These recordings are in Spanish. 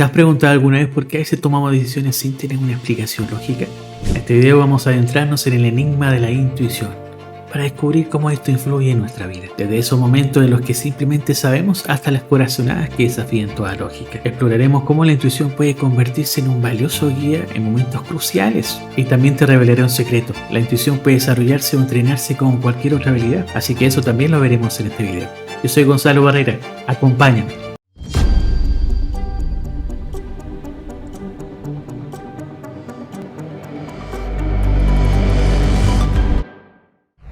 ¿Te has preguntado alguna vez por qué a veces tomamos decisiones sin tener una explicación lógica? En este video vamos a adentrarnos en el enigma de la intuición, para descubrir cómo esto influye en nuestra vida, desde esos momentos en los que simplemente sabemos hasta las corazonadas que desafían toda lógica. Exploraremos cómo la intuición puede convertirse en un valioso guía en momentos cruciales. Y también te revelaré un secreto: la intuición puede desarrollarse o entrenarse como cualquier otra habilidad, así que eso también lo veremos en este video. Yo soy Gonzalo Barrera, acompáñame.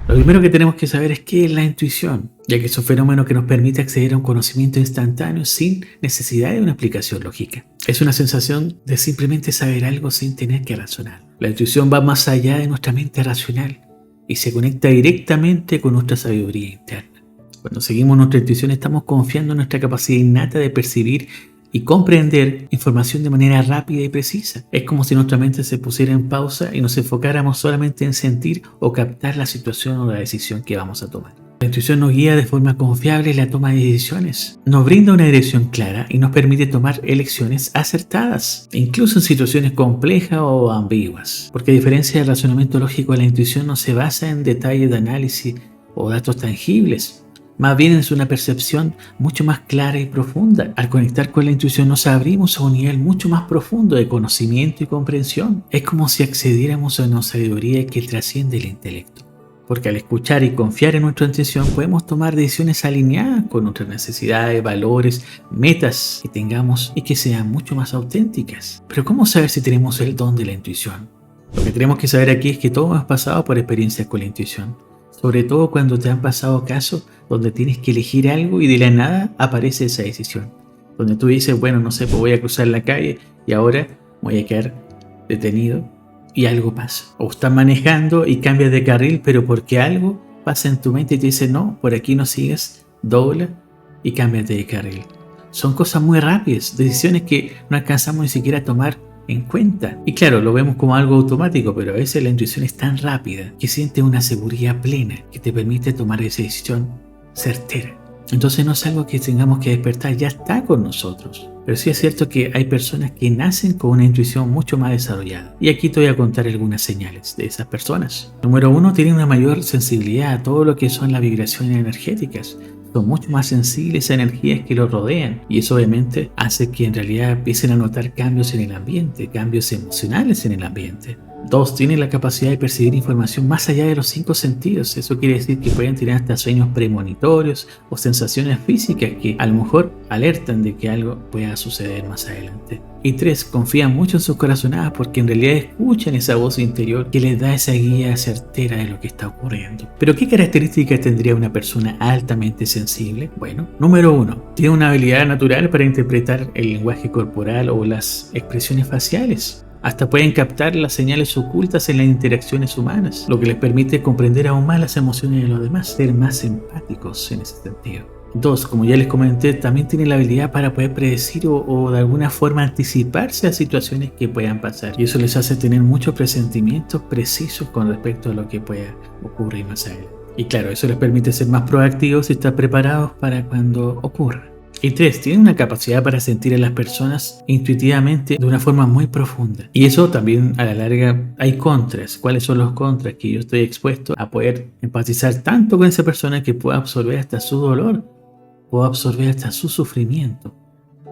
Lo primero que tenemos que saber es qué es la intuición, ya que es un fenómeno que nos permite acceder a un conocimiento instantáneo sin necesidad de una explicación lógica. Es una sensación de simplemente saber algo sin tener que razonar. La intuición va más allá de nuestra mente racional y se conecta directamente con nuestra sabiduría interna. Cuando seguimos nuestra intuición estamos confiando en nuestra capacidad innata de percibir y comprender información de manera rápida y precisa. Es como si nuestra mente se pusiera en pausa y nos enfocáramos solamente en sentir o captar la situación o la decisión que vamos a tomar. La intuición nos guía de forma confiable en la toma de decisiones, nos brinda una dirección clara y nos permite tomar elecciones acertadas, incluso en situaciones complejas o ambiguas. Porque a diferencia del razonamiento lógico, la intuición no se basa en detalles de análisis o datos tangibles. Más bien es una percepción mucho más clara y profunda. Al conectar con la intuición nos abrimos a un nivel mucho más profundo de conocimiento y comprensión. Es como si accediéramos a una sabiduría que trasciende el intelecto. Porque al escuchar y confiar en nuestra intuición podemos tomar decisiones alineadas con nuestras necesidades, valores, metas que tengamos y que sean mucho más auténticas. Pero ¿cómo saber si tenemos el don de la intuición? Lo que tenemos que saber aquí es que todos hemos pasado por experiencias con la intuición. Sobre todo cuando te han pasado casos donde tienes que elegir algo y de la nada aparece esa decisión. Donde tú dices, bueno, no sé, pues voy a cruzar la calle y ahora voy a quedar detenido y algo pasa. O estás manejando y cambias de carril, pero porque algo pasa en tu mente y te dice, no, por aquí no sigas, dobla y cámbiate de carril. Son cosas muy rápidas, decisiones que no alcanzamos ni siquiera a tomar en cuenta. Y claro, lo vemos como algo automático, pero a veces la intuición es tan rápida que sientes una seguridad plena que te permite tomar esa decisión certera. Entonces no es algo que tengamos que despertar, ya está con nosotros. Pero sí es cierto que hay personas que nacen con una intuición mucho más desarrollada. Y aquí te voy a contar algunas señales de esas personas. Número 1, tienen una mayor sensibilidad a todo lo que son las vibraciones energéticas. Son mucho más sensibles a energías que los rodean y eso obviamente hace que en realidad empiecen a notar cambios en el ambiente, cambios emocionales en el ambiente. 2, tienen la capacidad de percibir información más allá de los 5 sentidos. Eso quiere decir que pueden tener hasta sueños premonitorios o sensaciones físicas que a lo mejor alertan de que algo pueda suceder más adelante. Y 3, confían mucho en sus corazonadas porque en realidad escuchan esa voz interior que les da esa guía certera de lo que está ocurriendo. Pero ¿qué características tendría una persona altamente sensible? Bueno, número 1, tiene una habilidad natural para interpretar el lenguaje corporal o las expresiones faciales. Hasta pueden captar las señales ocultas en las interacciones humanas, lo que les permite comprender aún más las emociones de los demás, ser más empáticos en ese sentido. 2, como ya les comenté, también tienen la habilidad para poder predecir o de alguna forma anticiparse a situaciones que puedan pasar. Y eso les hace tener muchos presentimientos precisos con respecto a lo que pueda ocurrir más adelante. Y claro, eso les permite ser más proactivos y estar preparados para cuando ocurra. Y 3, tienen una capacidad para sentir a las personas intuitivamente de una forma muy profunda. Y eso también a la larga hay contras. ¿Cuáles son los contras? Que yo estoy expuesto a poder empatizar tanto con esa persona que pueda absorber hasta su dolor, puedo absorber hasta su sufrimiento.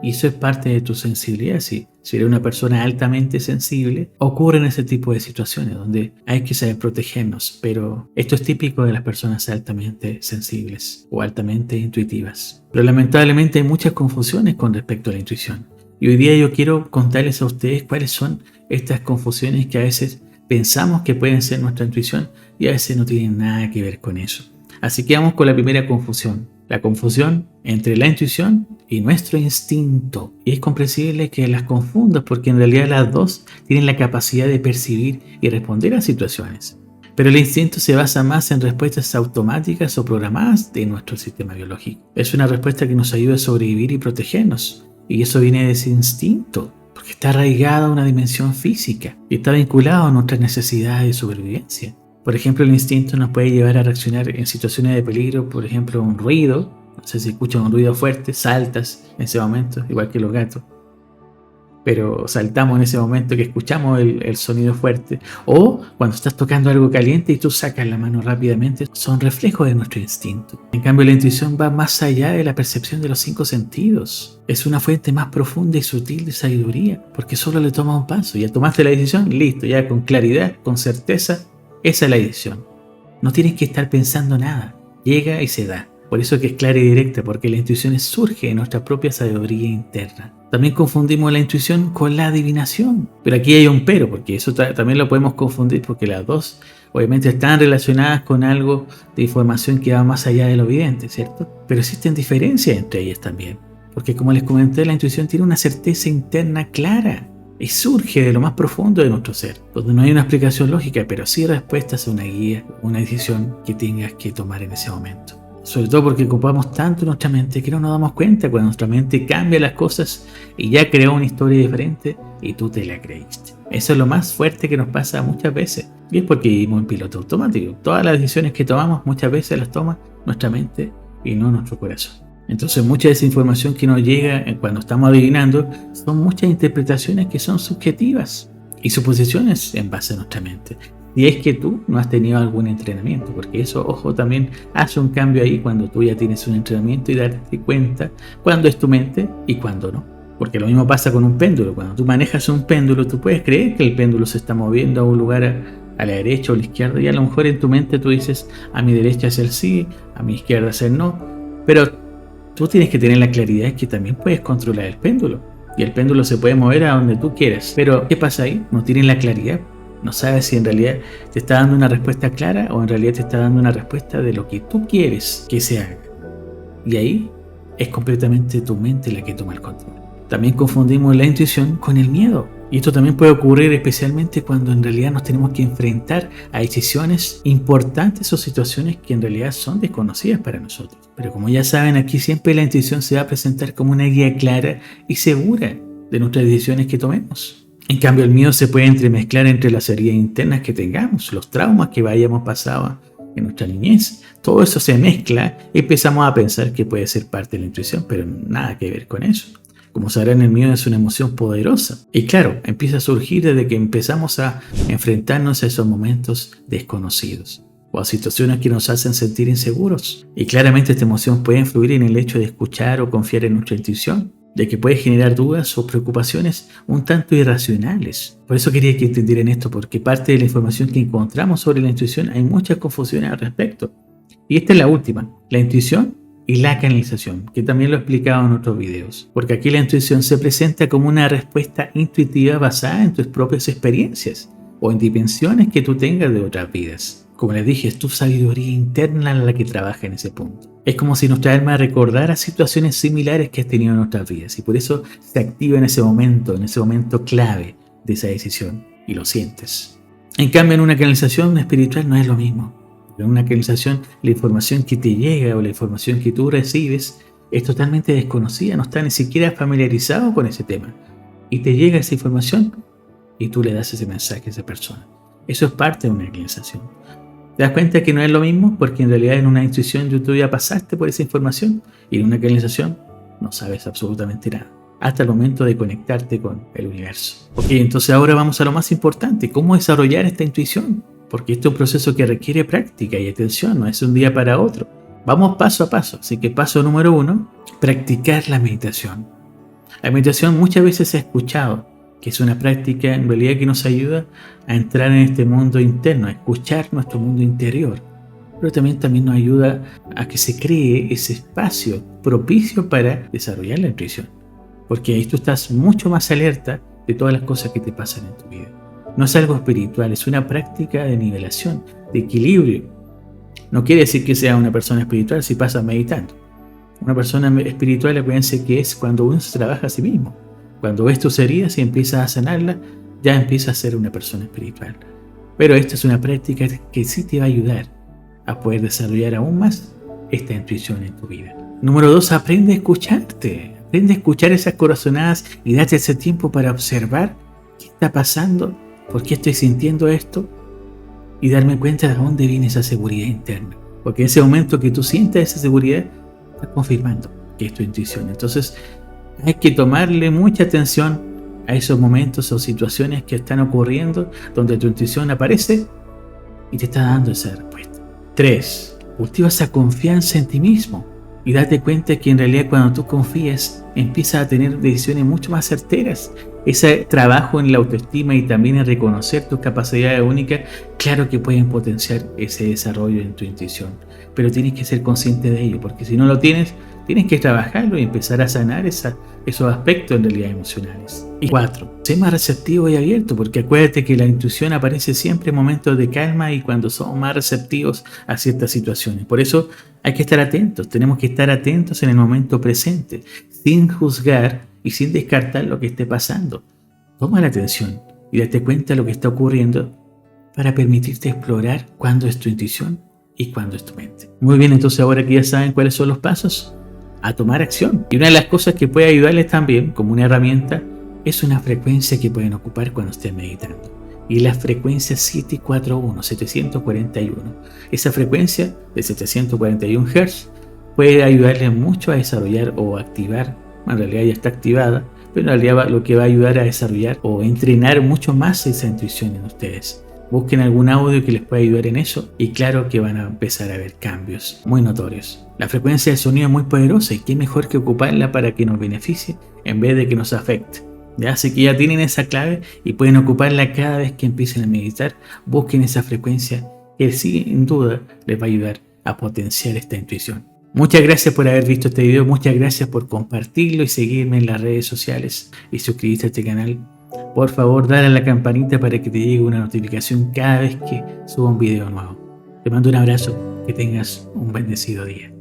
Y eso es parte de tu sensibilidad. Si eres una persona altamente sensible, ocurren ese tipo de situaciones donde hay que saber protegernos. Pero esto es típico de las personas altamente sensibles o altamente intuitivas. Pero lamentablemente hay muchas confusiones con respecto a la intuición. Y hoy día yo quiero contarles a ustedes cuáles son estas confusiones que a veces pensamos que pueden ser nuestra intuición y a veces no tienen nada que ver con eso. Así que vamos con la primera confusión. La confusión entre la intuición y nuestro instinto. Y es comprensible que las confundas porque en realidad las dos tienen la capacidad de percibir y responder a situaciones. Pero el instinto se basa más en respuestas automáticas o programadas de nuestro sistema biológico. Es una respuesta que nos ayuda a sobrevivir y protegernos. Y eso viene de ese instinto, porque está arraigado a una dimensión física y está vinculado a nuestras necesidades de supervivencia. Por ejemplo, el instinto nos puede llevar a reaccionar en situaciones de peligro, por ejemplo, un ruido. No sé si escuchas un ruido fuerte, saltas en ese momento, igual que los gatos. pero saltamos en ese momento que escuchamos el sonido fuerte. O cuando estás tocando algo caliente y tú sacas la mano rápidamente, son reflejos de nuestro instinto. En cambio, la intuición va más allá de la percepción de los 5 sentidos. Es una fuente más profunda y sutil de sabiduría, porque solo le tomas un paso. Ya tomaste la decisión, listo, ya con claridad, con certeza, esa es la decisión. No tienes que estar pensando nada, llega y se da. Por eso que es clara y directa, porque la intuición surge de nuestra propia sabiduría interna. También confundimos la intuición con la adivinación. Pero aquí hay un pero, porque eso también lo podemos confundir, porque las dos obviamente están relacionadas con algo de información que va más allá de lo evidente, ¿cierto? Pero existen diferencias entre ellas también. Porque como les comenté, la intuición tiene una certeza interna clara y surge de lo más profundo de nuestro ser, donde no hay una explicación lógica, pero sí respuestas a una guía, una decisión que tengas que tomar en ese momento. Sobre todo porque ocupamos tanto nuestra mente que no nos damos cuenta cuando nuestra mente cambia las cosas y ya creó una historia diferente y tú te la creíste. Eso es lo más fuerte que nos pasa muchas veces. Y es porque vivimos en piloto automático. Todas las decisiones que tomamos muchas veces las toma nuestra mente y no nuestro corazón. Entonces mucha de esa información que nos llega cuando estamos adivinando son muchas interpretaciones que son subjetivas y suposiciones en base a nuestra mente. Y es que tú no has tenido algún entrenamiento, porque eso, ojo, también hace un cambio ahí cuando tú ya tienes un entrenamiento y darte cuenta cuándo es tu mente y cuándo no. Porque lo mismo pasa con un péndulo. Cuando tú manejas un péndulo, tú puedes creer que el péndulo se está moviendo a un lugar a la derecha o a la izquierda, y a lo mejor en tu mente tú dices, a mi derecha es el sí, a mi izquierda es el no, pero tú tienes que tener la claridad que también puedes controlar el péndulo, y el péndulo se puede mover a donde tú quieras. Pero ¿qué pasa ahí? No tienes la claridad. No sabes si en realidad te está dando una respuesta clara o en realidad te está dando una respuesta de lo que tú quieres que se haga. Y ahí es completamente tu mente la que toma el control. También confundimos la intuición con el miedo. Y esto también puede ocurrir especialmente cuando en realidad nos tenemos que enfrentar a decisiones importantes o situaciones que en realidad son desconocidas para nosotros. Pero como ya saben, aquí siempre la intuición se va a presentar como una guía clara y segura de nuestras decisiones que tomemos. En cambio, el miedo se puede entremezclar entre las heridas internas que tengamos, los traumas que hayamos pasado en nuestra niñez. Todo eso se mezcla y empezamos a pensar que puede ser parte de la intuición, pero nada que ver con eso. Como sabrán, el miedo es una emoción poderosa. Y claro, empieza a surgir desde que empezamos a enfrentarnos a esos momentos desconocidos o a situaciones que nos hacen sentir inseguros. Y claramente esta emoción puede influir en el hecho de escuchar o confiar en nuestra intuición, ya que puede generar dudas o preocupaciones un tanto irracionales. Por eso quería que entendieran esto, porque parte de la información que encontramos sobre la intuición hay muchas confusiones al respecto. Y esta es la última, la intuición y la canalización, que también lo he explicado en otros videos. Porque aquí la intuición se presenta como una respuesta intuitiva basada en tus propias experiencias o en dimensiones que tú tengas de otras vidas. Como les dije, es tu sabiduría interna la que trabaja en ese punto. Es como si nuestra alma recordara situaciones similares que has tenido en nuestras vidas y por eso se activa en ese momento clave de esa decisión y lo sientes. En cambio, en una canalización espiritual no es lo mismo. En una canalización, la información que te llega o la información que tú recibes es totalmente desconocida, no está ni siquiera familiarizado con ese tema. Y te llega esa información y tú le das ese mensaje a esa persona. Eso es parte de una canalización. ¿Te das cuenta que no es lo mismo? Porque en realidad en una intuición tú ya pasaste por esa información y en una canalización no sabes absolutamente nada. Hasta el momento de conectarte con el universo. Ok, entonces ahora vamos a lo más importante. ¿Cómo desarrollar esta intuición? Porque esto es un proceso que requiere práctica y atención, no es un día para otro. Vamos paso a paso. Así que paso número 1, practicar la meditación. La meditación muchas veces se ha escuchado, que es una práctica en realidad que nos ayuda a entrar en este mundo interno, a escuchar nuestro mundo interior. Pero también nos ayuda a que se cree ese espacio propicio para desarrollar la intuición. Porque ahí tú estás mucho más alerta de todas las cosas que te pasan en tu vida. No es algo espiritual, es una práctica de nivelación, de equilibrio. No quiere decir que sea una persona espiritual si pasas meditando. Una persona espiritual, acuérdense que es cuando uno se trabaja a sí mismo. Cuando ves tus heridas y empiezas a sanarlas, ya empiezas a ser una persona espiritual. Pero esta es una práctica que sí te va a ayudar a poder desarrollar aún más esta intuición en tu vida. Número 2, aprende a escucharte. Aprende a escuchar esas corazonadas y date ese tiempo para observar qué está pasando, por qué estoy sintiendo esto y darme cuenta de dónde viene esa seguridad interna. Porque en ese momento que tú sientas esa seguridad, estás confirmando que es tu intuición. Entonces, hay que tomarle mucha atención a esos momentos o situaciones que están ocurriendo donde tu intuición aparece y te está dando esa respuesta. 3. Cultiva esa confianza en ti mismo y date cuenta que en realidad cuando tú confías empiezas a tener decisiones mucho más certeras. Ese trabajo en la autoestima y también en reconocer tus capacidades únicas, claro que pueden potenciar ese desarrollo en tu intuición, pero tienes que ser consciente de ello, porque si no lo tienes que trabajarlo y empezar a sanar esos aspectos en realidad emocionales. Y 4. Sé más receptivo y abierto, porque acuérdate que la intuición aparece siempre en momentos de calma y cuando somos más receptivos a ciertas situaciones. Por eso hay que estar atentos, tenemos que estar atentos en el momento presente, sin juzgar y sin descartar lo que esté pasando. Toma la atención y date cuenta de lo que está ocurriendo para permitirte explorar cuándo es tu intuición y cuándo es tu mente. Muy bien, entonces ahora que ya saben cuáles son los pasos, a tomar acción. Y una de las cosas que puede ayudarles también como una herramienta es una frecuencia que pueden ocupar cuando estén meditando. Y la frecuencia 741, 741. Esa frecuencia de 741 Hz puede ayudarles mucho a desarrollar o activar, en realidad ya está activada, pero en realidad lo que va a ayudar a desarrollar o entrenar mucho más esa intuición en ustedes. Busquen algún audio que les pueda ayudar en eso y claro que van a empezar a ver cambios muy notorios. La frecuencia del sonido es muy poderosa y qué mejor que ocuparla para que nos beneficie en vez de que nos afecte. ¿Ya? Así que ya tienen esa clave y pueden ocuparla cada vez que empiecen a meditar. Busquen esa frecuencia que sin duda les va a ayudar a potenciar esta intuición. Muchas gracias por haber visto este video, muchas gracias por compartirlo y seguirme en las redes sociales y suscribirte a este canal. Por favor, dale a la campanita para que te llegue una notificación cada vez que suba un video nuevo. Te mando un abrazo, que tengas un bendecido día.